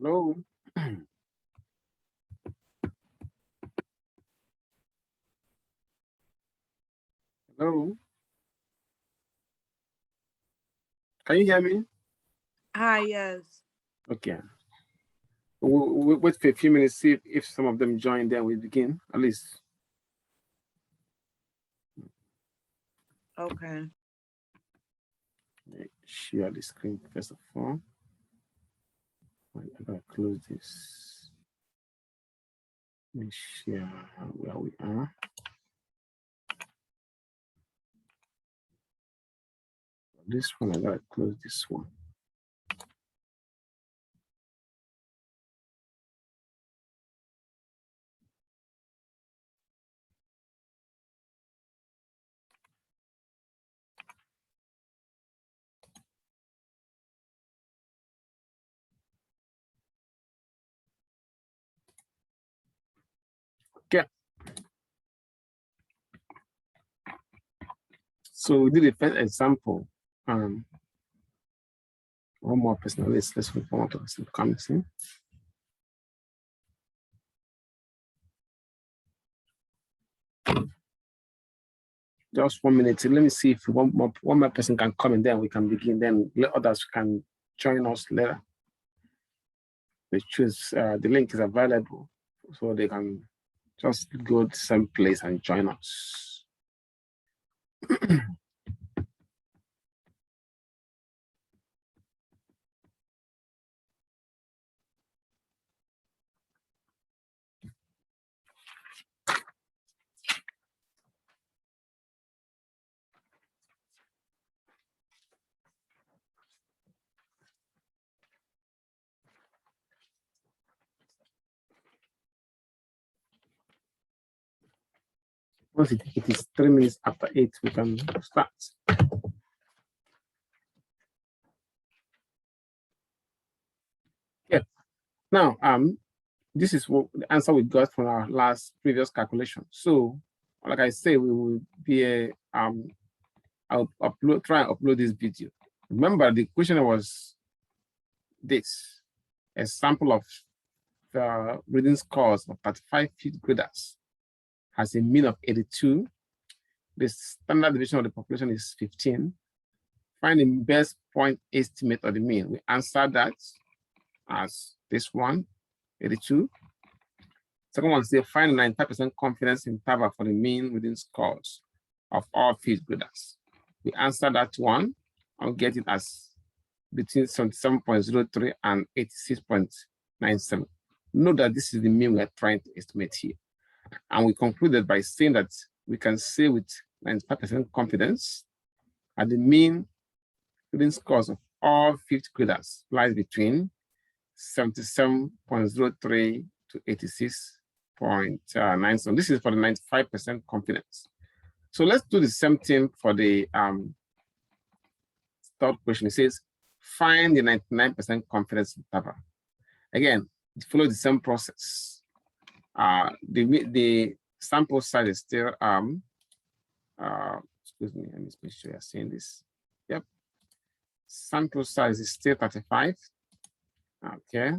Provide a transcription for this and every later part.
Hello. Hello. Can you hear me? Hi, yes. Okay. We'll wait for a few minutes, see if some of them join, then we begin, at least. Okay. Share the screen first of all. I'm gonna close this. Let me share where we are. This one, I gotta close this one. Okay. So we did the first example. One more person. Let's move on to some comments in. Just 1 minute. Let me see if one more person can come and then we can begin. Then let others can join us later. They choose the link is available, so they can just go to some place and join us. Once it is 3 minutes after 8, we can start. Yeah. Now, this is what the answer we got from our previous calculation. So, like I say, we will be I'll try and upload this video. Remember, the question was this: a sample of the reading scores of 35 fifth graders has a mean of 82. The standard deviation of the population is 15. Find the best point estimate of the mean. We answer that as this one, 82. Second one says find 95% confidence interval for the mean reading scores of all fifth graders. We answer that one. I'll get it as between 77.03 and 86.97. Note that this is the mean we're trying to estimate here. And we concluded by saying that we can say with 95% confidence that the mean reading scores of all fifth graders lies between 77.03 to 86.97. This is for the 95% confidence. So let's do the same thing for the third question. It says, find the 99% confidence interval. Again, follow the same process. The sample size is still, excuse me, let me make sure you're seeing this. Yep. Sample size is still 35. Okay.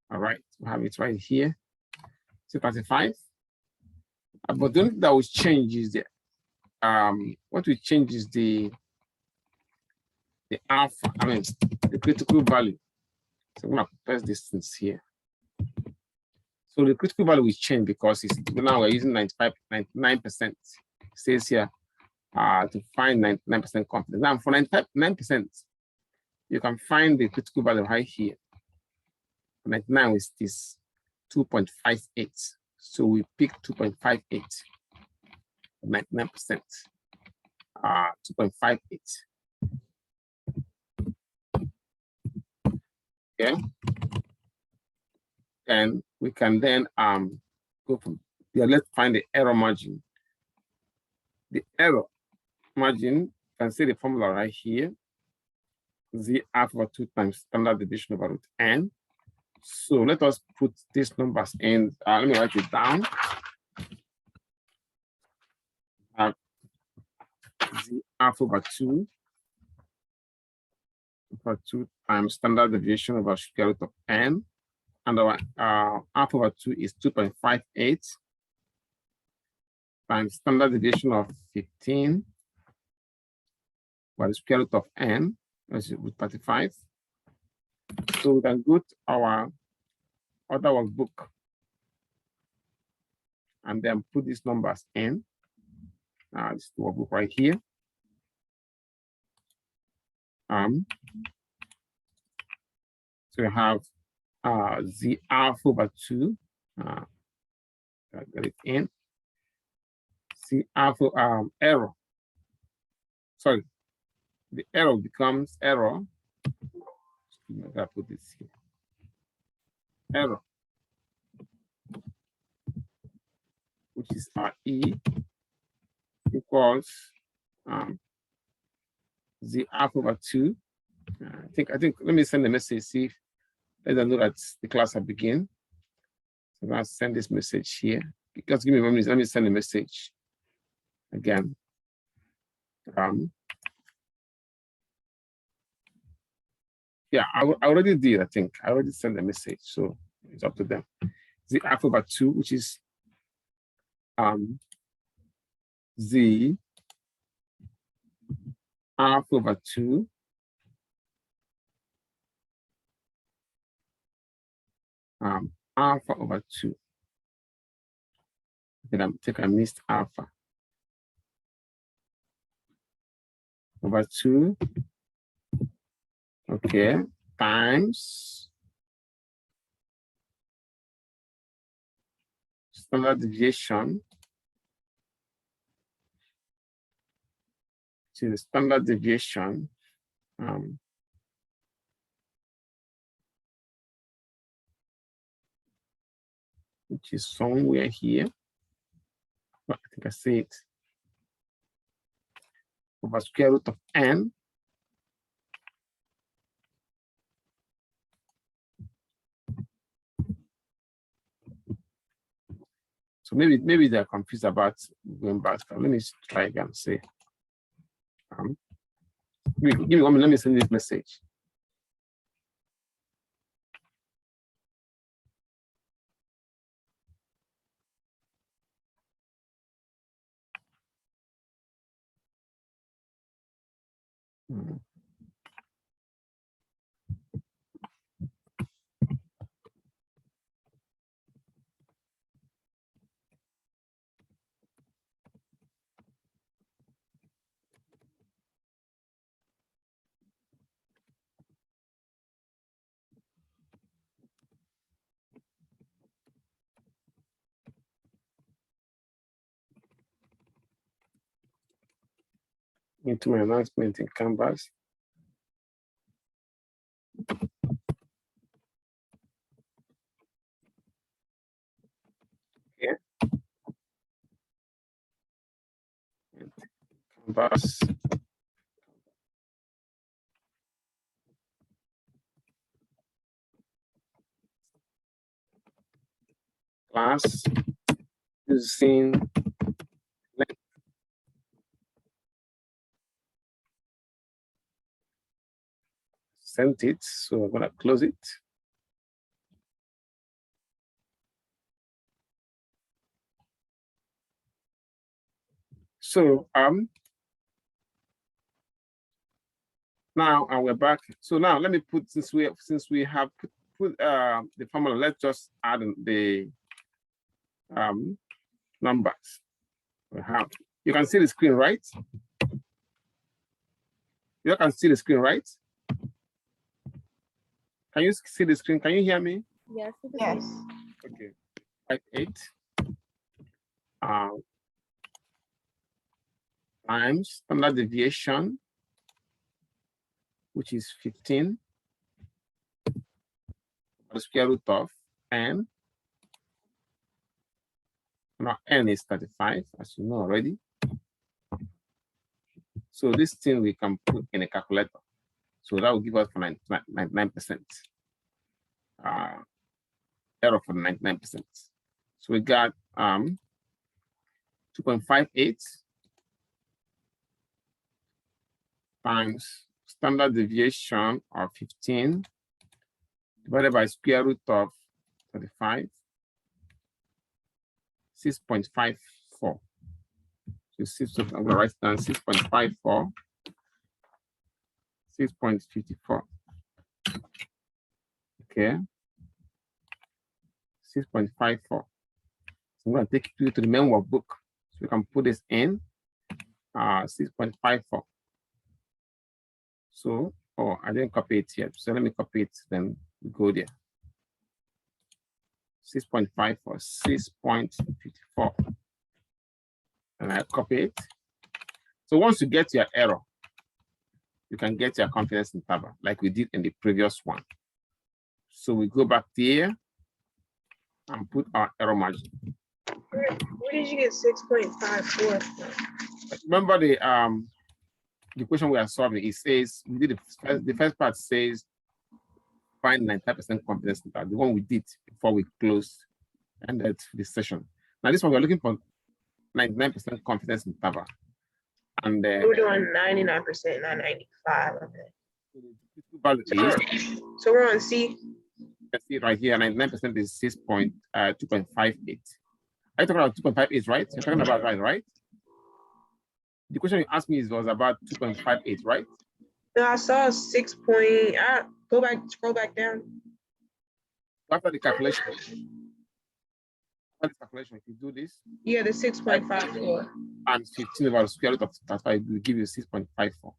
All right, we have it right here. So 35. But the only thing that will change is the what will change is the alpha, the critical value. So I'm gonna press distance here. So the critical value will change because now we're using 99%. It says here to find 99% confidence. Now for 99%, you can find the critical value right here. 99 is this 2.58. So we pick 2.58, 99%, 2.58. Okay. And we can then go from there. Let's find the error margin. The error margin, you can see the formula right here. Z alpha 2 times standard deviation over root n. So let us put these numbers in. Let me write it down. Z alpha over 2 over 2 times standard deviation over square root of n, and our alpha over 2 is 2.58 times standard deviation of 15 by the square root of n, which is 35. So we can go to our other workbook and then put these numbers in. This is the workbook right here. So we have the alpha over 2. Get it in. The alpha error. Sorry, the error becomes error. I gotta put this here. Error, which is E, equals the alpha over 2. I think. Let me send a message. See, let them know that the class has begun. So I'm gonna send this message here. Just give me 1 minute. Let me send a message again. Yeah, I already did. I think I already sent a message, so it's up to them. The alpha over 2, which is the alpha over 2 alpha over 2. Then I'm take a missed alpha over 2. Okay, times standard deviation. To the standard deviation, which is somewhere here. But I think I see it. Over square root of n. So maybe they're confused about going back. Let me try again. Say, give me 1 minute. Let me send this message. Into my announcement in Canvas. Yeah. Canvas. Class using length. Sent it, so I'm gonna close it. So now we're back. So now let me put, since we have put the formula, let's just add the numbers we have. You can see the screen, right? You can see the screen, right? Can you see the screen? Can you hear me? Yes. Yes. Okay. 8 times standard deviation, which is 15, the square root of n. Now n is 35, as you know already. So this thing we can put in a calculator. So that will give us 99% error for 99%. So we got 2.58 times standard deviation of 15 divided by square root of 35, 6.54. So I'm going to write down 6.54, 6.54. Okay, 6.54. So I'm going to take you to the main workbook. So we can put this in 6.54. So, oh, I didn't copy it yet. So let me copy it, then we go there. 6.54, 6.54. And I copy it. So once you get your error, you can get your confidence interval like we did in the previous one. So we go back there and put our error margin. Where did you get 6.54? Remember the question we are solving, it says, we did the first part says find 95% confidence interval, the one we did before we closed and ended the session. Now this one we're looking for 99% confidence interval. And we're doing 99%, not 95. Okay. So we're on C. Let's see right here, 99% is 2.58. Are you talking about 2.58, right? You're talking about right? The question you asked me was about 2.58, right? No, I saw 6. Scroll back down. After the calculation, if you do this, yeah, the 6.54 and 15 over the square root of 35 will give you 6.54.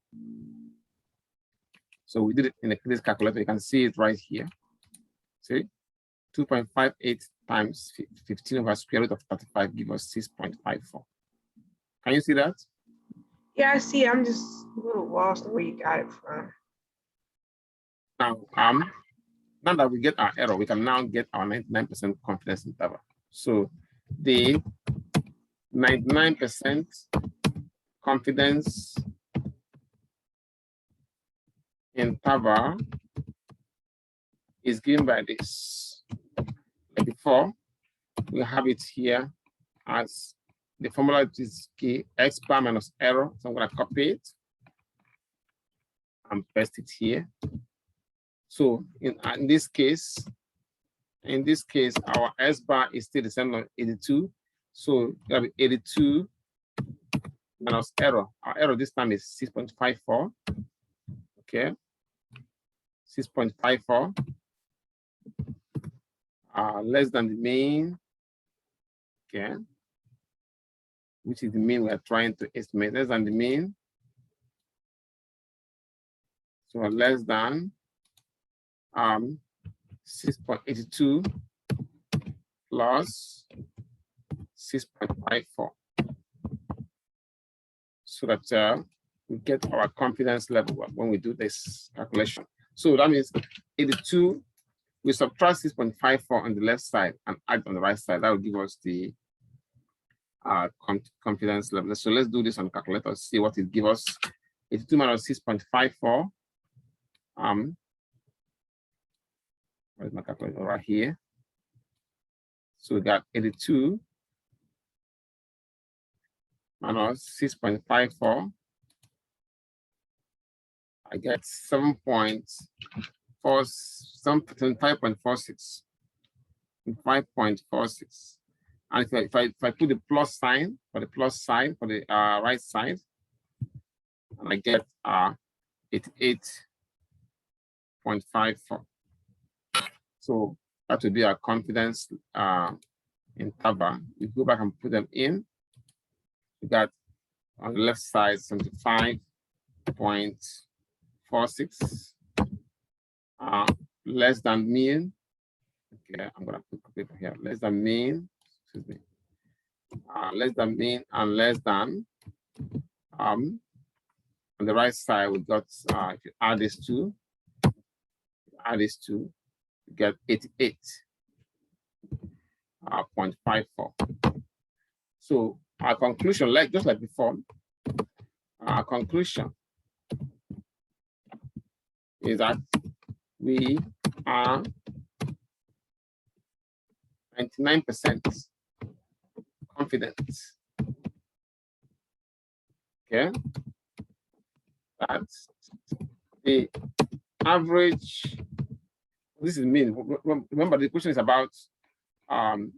So we did it in this calculator. You can see it right here. See, 2.58 times 15 over square root of 35 gives us 6.54. Can you see that? Yeah, I see. I'm just a little lost where you got it from. Now that we get our error, we can now get our 99% confidence interval. So the 99% confidence interval is given by this. Like before, we have it here as the formula is x bar minus error. So I'm going to copy it and paste it here. So in this case, our S bar is still the same as 82. So you have 82 minus error. Our error this time is 6.54. Okay. 6.54. Less than the mean. Okay. Which is the mean we are trying to estimate. Less than the mean. So less than 6.82 plus 6.54, so that we get our confidence level when we do this calculation. So that means 82, we subtract 6.54 on the left side and add on the right side. That will give us the confidence level. So let's do this on the calculator, see what it gives us. 82 minus 6.54. Where's my calculator? Right here. So we got 82 minus 6.54. I get 5.46. 5.46. And if I put the plus sign for the right side, and I get 88.54. So that would be our confidence interval. We go back and put them in. We got on the left side 75.46, less than mean. Okay, I'm gonna put paper here. Less than mean. Excuse me. Less than mean and less than. On the right side, we got if you add these two, you get 88.54. So our conclusion, just like before, our conclusion is that we are 99% confident. Okay, that the average, this is mean. Remember, the question is about the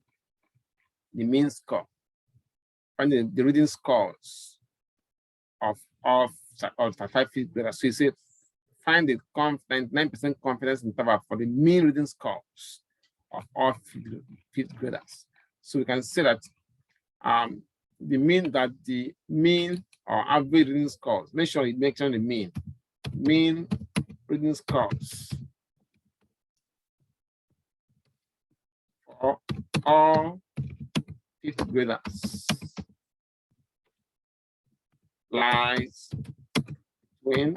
mean score, finding the reading scores of 5 fifth graders. So you say find the 99% confidence interval for the mean reading scores of all fifth graders. So we can say that the mean or average reading scores, make sure it makes on the mean reading scores for all fifth graders lies when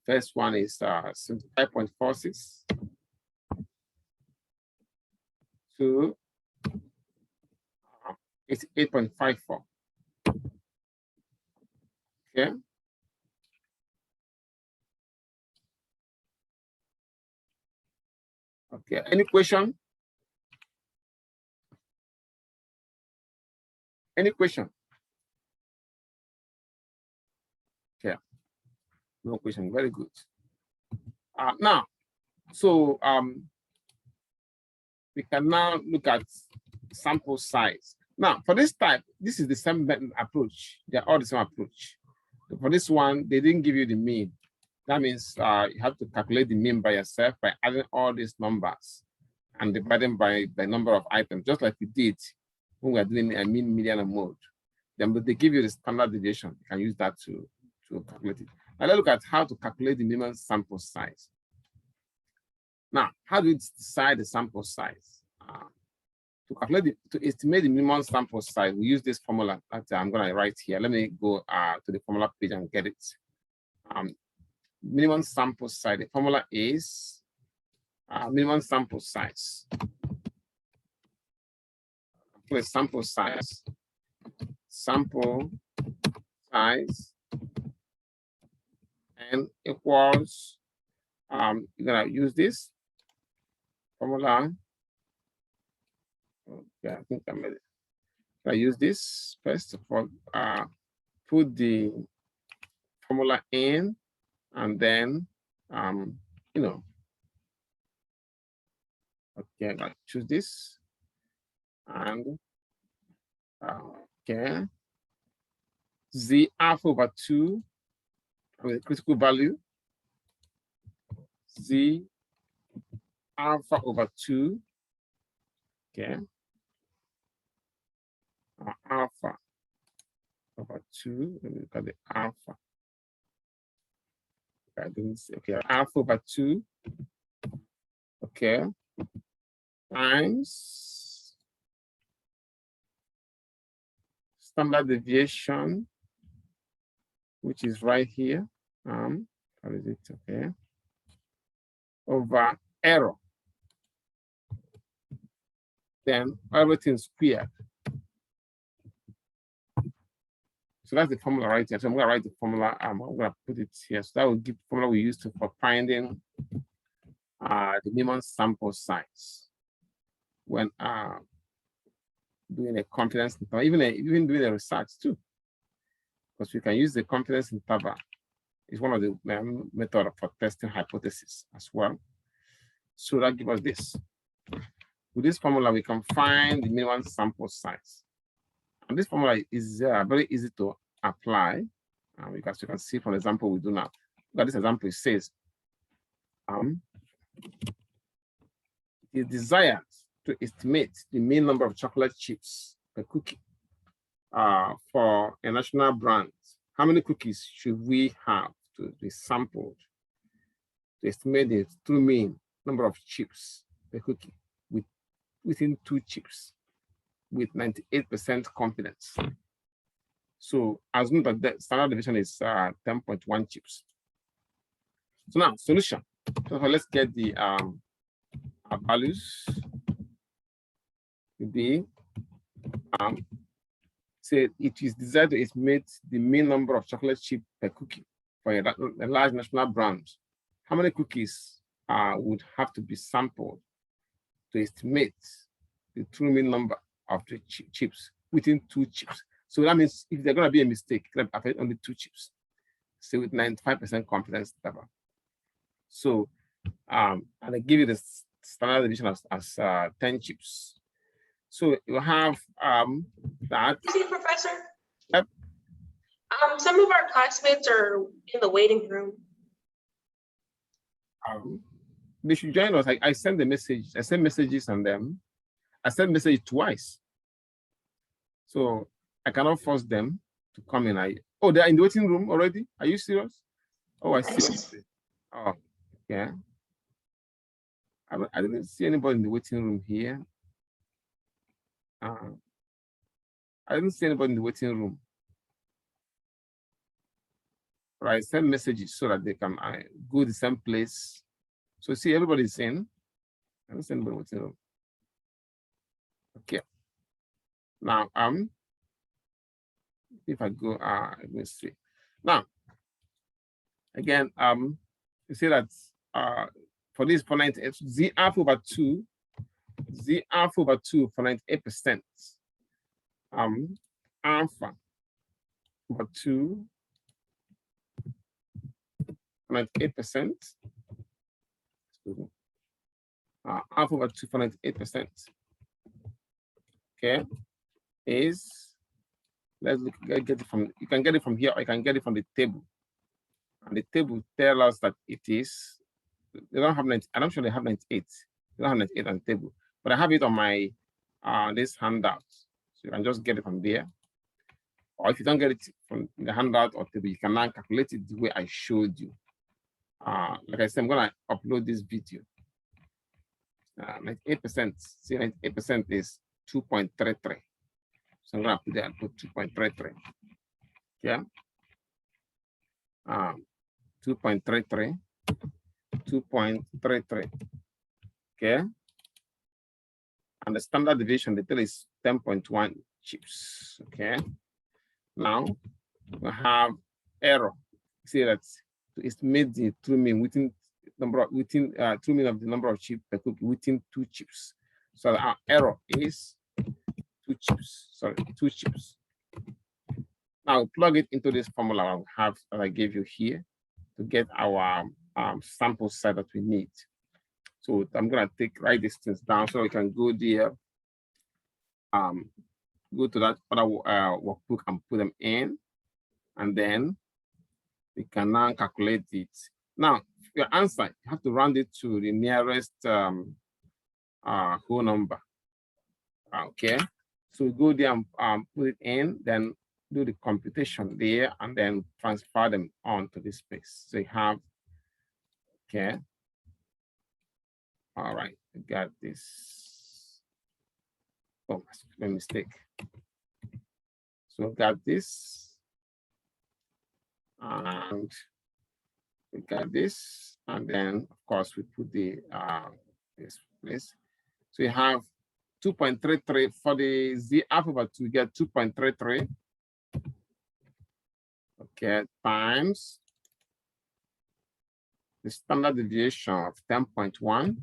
first one is 75.46 to 88.54. Okay. Okay. Any question? Any question? Okay. No question. Very good. Now, so we can now look at sample size. Now, for this type, this is the same approach. They're all the same approach. So for this one, they didn't give you the mean. That means you have to calculate the mean by yourself by adding all these numbers and dividing by the number of items, just like we did when we are doing a mean, median, and mode. Then they give you the standard deviation. You can use that to calculate it. Now let's look at how to calculate the minimum sample size. Now, how do we decide the sample size? To estimate the minimum sample size, we use this formula that I'm going to write here. Let me go to the formula page and get it. Minimum sample size. The formula is minimum sample size. Sample size. Sample size and equals. You're gonna use this formula. Okay, I think I made it. I use this first of all. Put the formula in, and then okay, I'm gonna choose this, and okay, z alpha over 2 with a critical value. Z alpha over 2, okay, alpha over 2, let me look at the alpha. I didn't see, okay, alpha over 2, okay, times standard deviation, which is right here, how is it, okay, over error, then everything squared. So that's the formula right here. So I'm going to write the formula. I'm going to put it here. So that will give the formula we use for finding the minimum sample size when doing a confidence interval, even doing a research too, because we can use the confidence interval. It's one of the methods for testing hypothesis as well. So that gives us this. With this formula, we can find the minimum sample size. And this formula is very easy to apply, because you can see from the example we do now. Look at this example, it says, it is desired to estimate the mean number of chocolate chips per cookie for a national brand. How many cookies should we have to be sampled to estimate the true mean number of chips per cookie within 2 chips with 98% confidence? So assume that the standard deviation is 10.1 chips. So now solution. So let's get the values to be say it is desired to estimate the mean number of chocolate chip per cookie for a large national brand. How many cookies would have to be sampled to estimate the true mean number of the chips within 2 chips? So that means if there's going to be a mistake, it can affect only 2 chips. say with 95% confidence interval. So, and I give you the standard deviation as 10 chips. So you have that. See, Professor? Yep. Some of our classmates are in the waiting room. They should join us. I send the message. I send messages on them. I send message twice. So I cannot force them to come in. Oh, they're in the waiting room already? Are you serious? Oh, I see. Oh, yeah. I didn't see anybody in the waiting room here. I didn't see anybody in the waiting room. But I send messages so that they can go the same place. So see, everybody's in. I don't see anybody in the waiting room. Okay. Now, if I go, let me see. Now, again, you see that for this for 98, Z alpha over 2 for 98%. Alpha over 2 for 98%. Alpha over 2 for 98%. Okay, is, let's look, get it from, you can get it from here, or you can get it from the table. And the table tells us that it is, they don't have 90, I'm sure they have 98. They don't have 98 on the table, but I have it on my this handout. So you can just get it from there. Or if you don't get it from the handout or table, you can now calculate it the way I showed you. Like I said, I'm gonna upload this video. 98%, see 98% is 2.33. So I'm gonna put there and put 2.33. Yeah. 2.33. 2.33. Okay. And the standard deviation detail is 10.1 chips. Okay. Now we have error. See that it's made the true mean within true mean of the number of chips per cookie within 2 chips. So our error is 2 chips. Sorry, 2 chips. Now plug it into this formula I have that I gave you here to get our sample set that we need. So I'm gonna write these things down so we can go there, go to that other workbook and put them in, and then we can now calculate it. Now your answer, you have to round it to the nearest whole number. Okay, so go there and put it in, then do the computation there, and then transfer them onto this space. So you have, okay. All right, I got this. Oh, my mistake. So I got this, and we got this, and then of course we put the this place. So you have 2.33 for the Z alpha over 2, you get 2.33. Okay, times the standard deviation of 10.1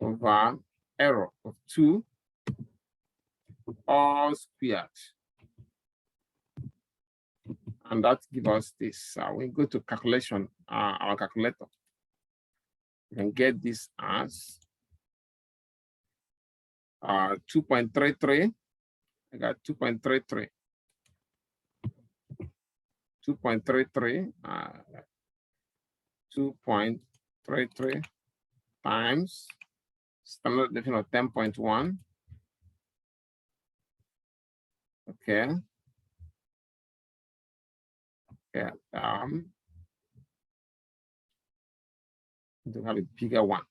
over error of 2 all squared. And that gives us this. We go to calculation, our calculator. You can get this as 2.33. I got 2.33. 2.33. 2.33 times standard deviation of 10.1. Okay. Yeah. To have a bigger one.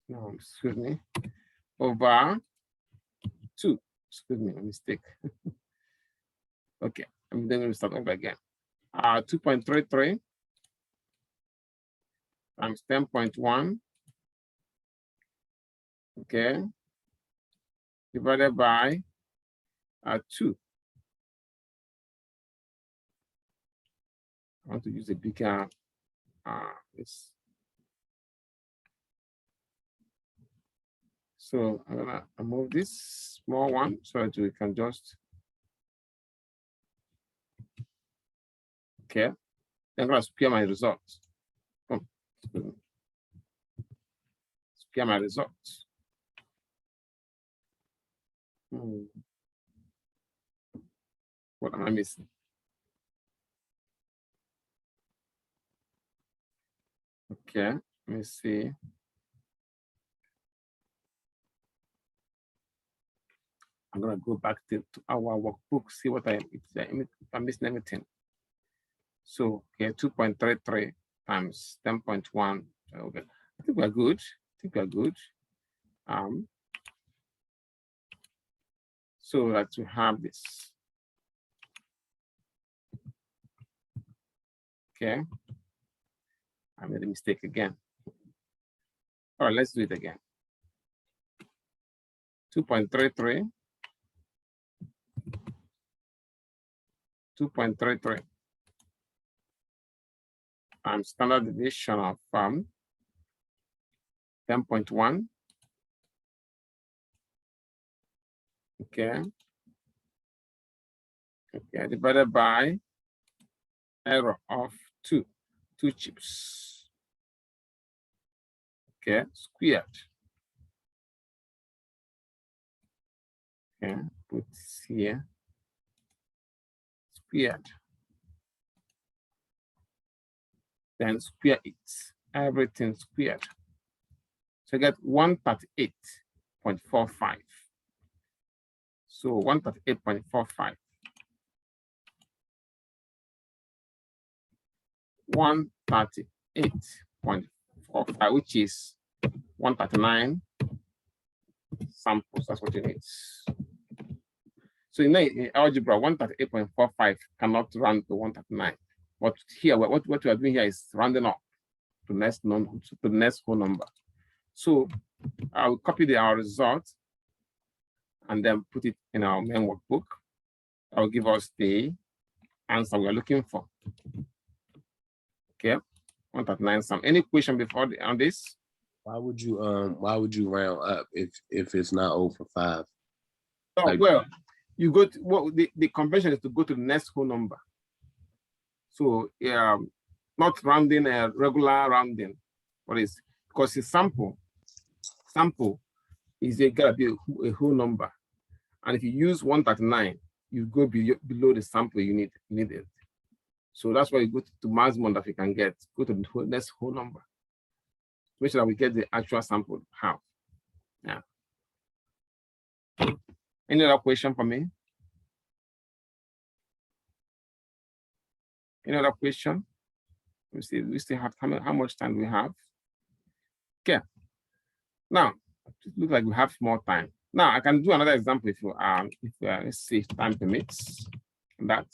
No, excuse me. Over 2. Excuse me, a mistake. Okay, I'm then going to start over again. 2.33 times 10.1. Okay. Divided by 2. I want to use a bigger this. So I'm gonna move this small one so that we can just, okay. I'm gonna square my results. Oh, square my results. What am I missing? Okay, let me see. I'm gonna go back to our workbook, see what if I'm missing anything. So okay, 2.33 times 10.1. Okay, I think we're good. I think we're good. So that we have this. Okay. I made a mistake again. All right, let's do it again. 2.33. 2.33 times standard deviation of 10.1. Okay. Okay, divided by error of two chips. Okay, squared. Okay, put this here. Squared. Then square it. Everything squared. So you get 138.45. So 138.45. 138.45, which is 139 samples. That's what it is. So in algebra, 138.45 cannot round to 139. But here, what we are doing here is rounding up to the next whole number. So I will copy our result and then put it in our main workbook. That will give us the answer we are looking for. Okay, 139 sum. Any question before on this? Why would you round up if it's not over 5? Oh, like, well, you go to the convention is to go to the next whole number. So not rounding a regular rounding. What is, because it's sample is gotta be a whole number. And if you use 139, you go below the sample you need it. So that's why you go to maximum that you can get, go to the next whole number. Make sure that we get the actual sample half. Yeah. Any other question for me? Any other question? We still have how much time do we have? Okay. Now it looks like we have more time. Now I can do another example if you let's see if time permits. That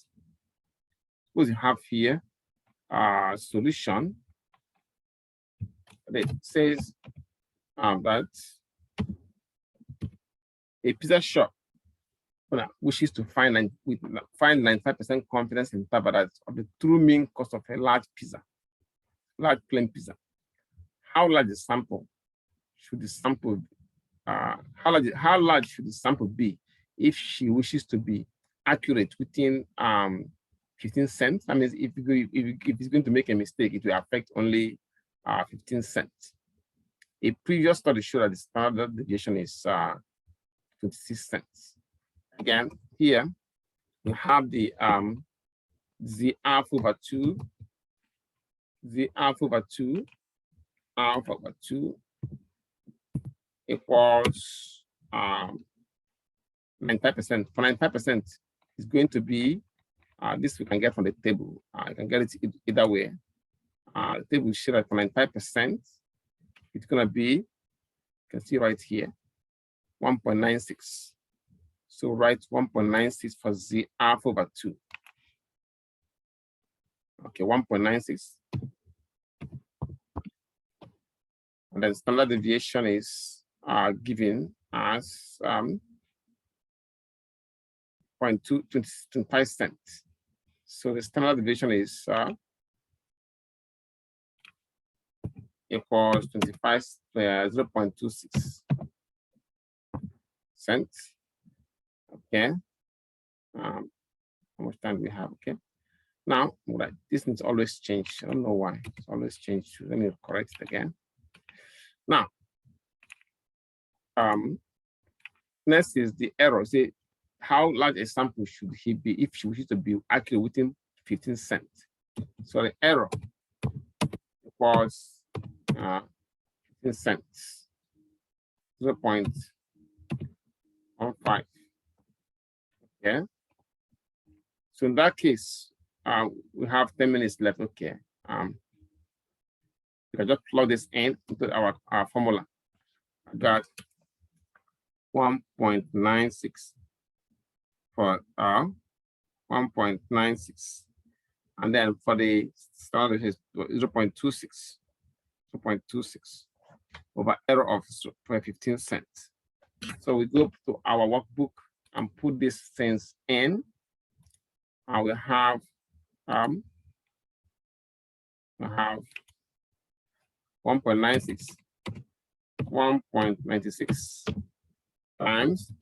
suppose you have here a solution that says that a pizza shop wishes to find 95% confidence interval of the true mean cost of a large plain pizza. How large the sample should the sample how large should the sample be if she wishes to be accurate within 15 cents? That means if it's going to make a mistake, it will affect only 15 cents. A previous study showed that the standard deviation is 26 cents. Again, here we have the z alpha over 2, alpha over 2 equals 95%. For 95% is going to be this we can get from the table. You can get it either way. The table will show that for 95%, it's going to be, you can see right here, 1.96. So write 1.96 for z alpha over 2. Okay, 1.96. And then standard deviation is given as 0.25 cents. So the standard deviation is equals 0.26. cents. Okay. How much time do we have? Okay. Now, this needs always change. I don't know why. It's always changed. Let me correct it again. Now, next is the error. Say, how large a sample should he be if she wishes to be accurate within 15 cents? So the error was 15 cents, 0.15. Okay. So in that case, we have 10 minutes left. Okay. We can just plug this in into our formula. I got 1.96 for 1.96. And then for the standard is 0.26. 0.26 over error of 15 cents. So we go to our workbook and put these things in. And we have 1.96, 1.96 times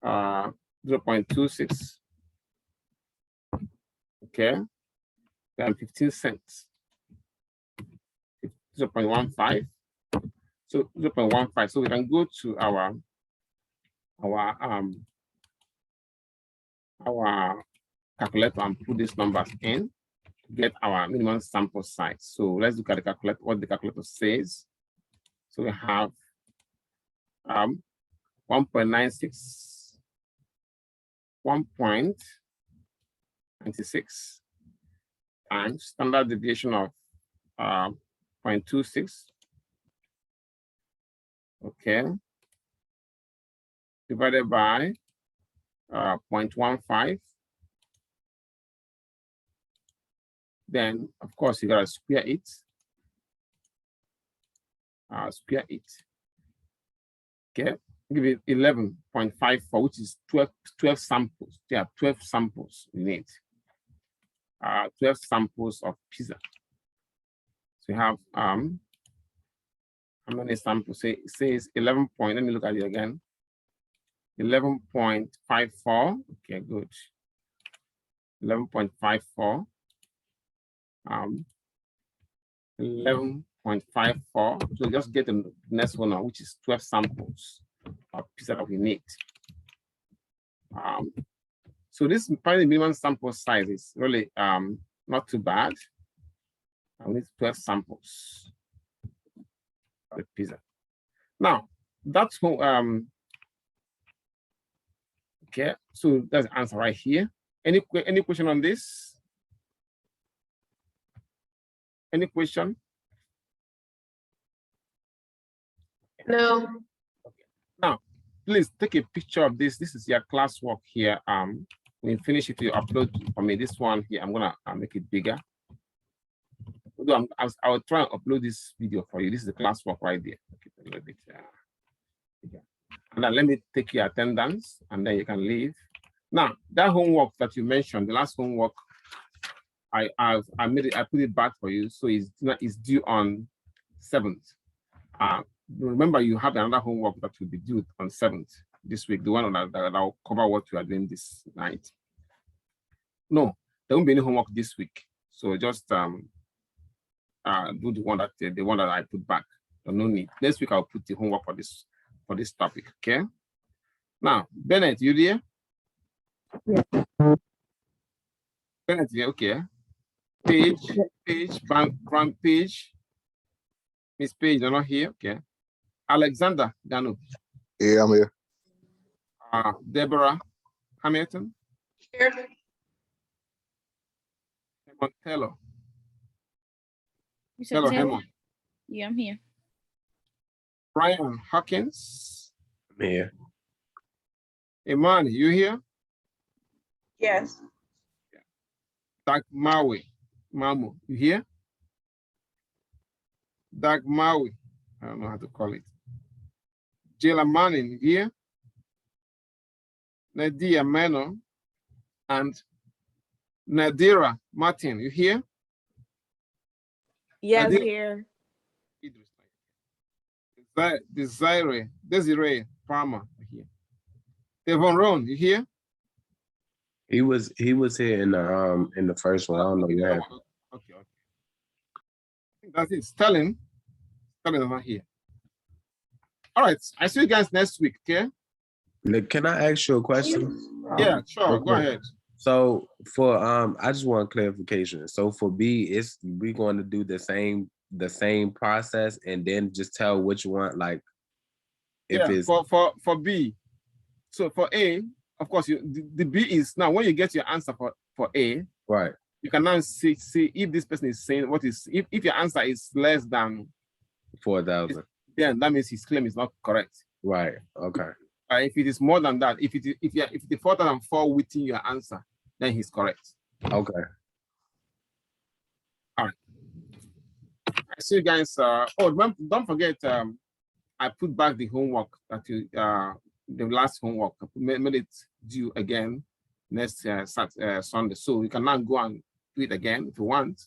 0.26. Okay, then 15 cents. 0.15. So 0.15. So we can go to our calculator and put these numbers in to get our minimum sample size. So let's look at the calculator, what the calculator says. So we have 1.96, 1.96 times standard deviation of 0.26. Okay, divided by 0.15. Then, of course, you gotta square it. Square it. Okay, give it 11.54, which is 12 samples. There are 12 samples we need. 12 samples of pizza. So you have how many samples? Say it says 11 point. Let me look at it again. 11.54. Okay, good. 11.54. 11.54. So just get the next one now, which is 12 samples of pizza that we need. So this probably minimum sample size is really not too bad. I need 12 samples of the pizza. Now that's okay. So that's the answer right here. Any question on this? Any question? No. Okay. Now, please take a picture of this. This is your classwork here. When you finish it, you upload for me. This one here, I'm gonna make it bigger. I will try and upload this video for you. This is the classwork right there. Okay, a little bit bigger. And then let me take your attendance, and then you can leave. Now, that homework that you mentioned, the last homework, I made it. I put it back for you, so it's due on 7th. Remember, you have another homework that will be due on 7th this week. The one that will cover what you are doing this night. No, there won't be any homework this week. So just do the one that I put back. So no need. Next week I'll put the homework for this topic. Okay. Now, Bennett, you there? Yeah. Bennett, yeah, okay. Page, Brand Page. Miss Page, you're not here. Okay. Alexander Gano. Yeah, I'm here. Deborah Hamilton. Here. Taylor. You said Taylor Taylor? Hammond. Yeah, I'm here. Brian Hawkins. I'm here. Imani, you here? Yes. Doug Maui. Mamu, you here? Doug Maui. I don't know how to call it. Jayla Manning, you here? Nadia Meno and Nadira Martin, you here? Yes, Nadira. here. Desiree Palmer here. Devon Ron, you here? He was here in the first one. I don't know what happened. Okay. I think that's it. Sterling is not here. All right. I see you guys next week. Okay. Look, can I ask you a question? Yeah, sure. Go ahead. So for I just want clarification. So for B, we're going to do the same process and then just tell which one, like if it's for B. So for A, of course, the B is now when you get your answer for A, right. You can now see if this person is saying what is if your answer is less than 4,000. then that means his claim is not correct. Right. Okay. If it is more than that, if the 4,004 within your answer, then he's correct. Okay. All right. I see you guys. Don't forget. I put back the homework that you the last homework. I made it due again next Sunday, so you can now go and do it again if you want.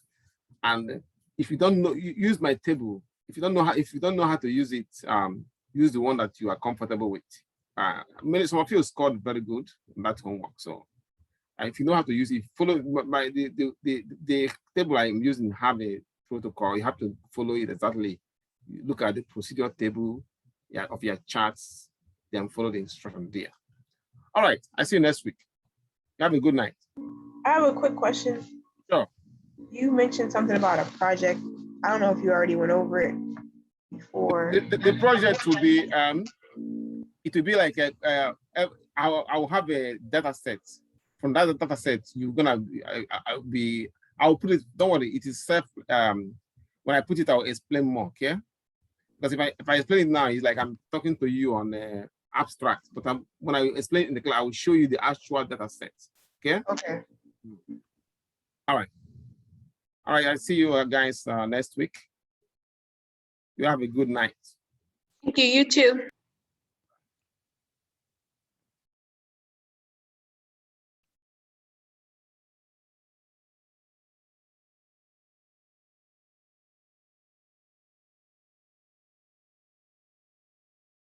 And if you don't know, use my table. If you don't know how to use it, use the one that you are comfortable with. Some of you scored very good in that homework. So if you know how to use it, follow the table I'm using. Have a protocol. You have to follow it exactly. You look at the procedure table of your charts, then follow the instruction there. All right. I see you next week. You have a good night. I have a quick question. Sure. You mentioned something about a project. I don't know if you already went over it before. The project will be it will be like I'll have a data set. From that data set, you're gonna I'll put it. Don't worry, it is self. When I put it, I'll explain more. Okay. Because if I explain it now, it's like I'm talking to you on abstract. But when I explain in the class, I will show you the actual data set. Okay. Okay. All right. I'll see you guys next week. You have a good night. Thank you. You too.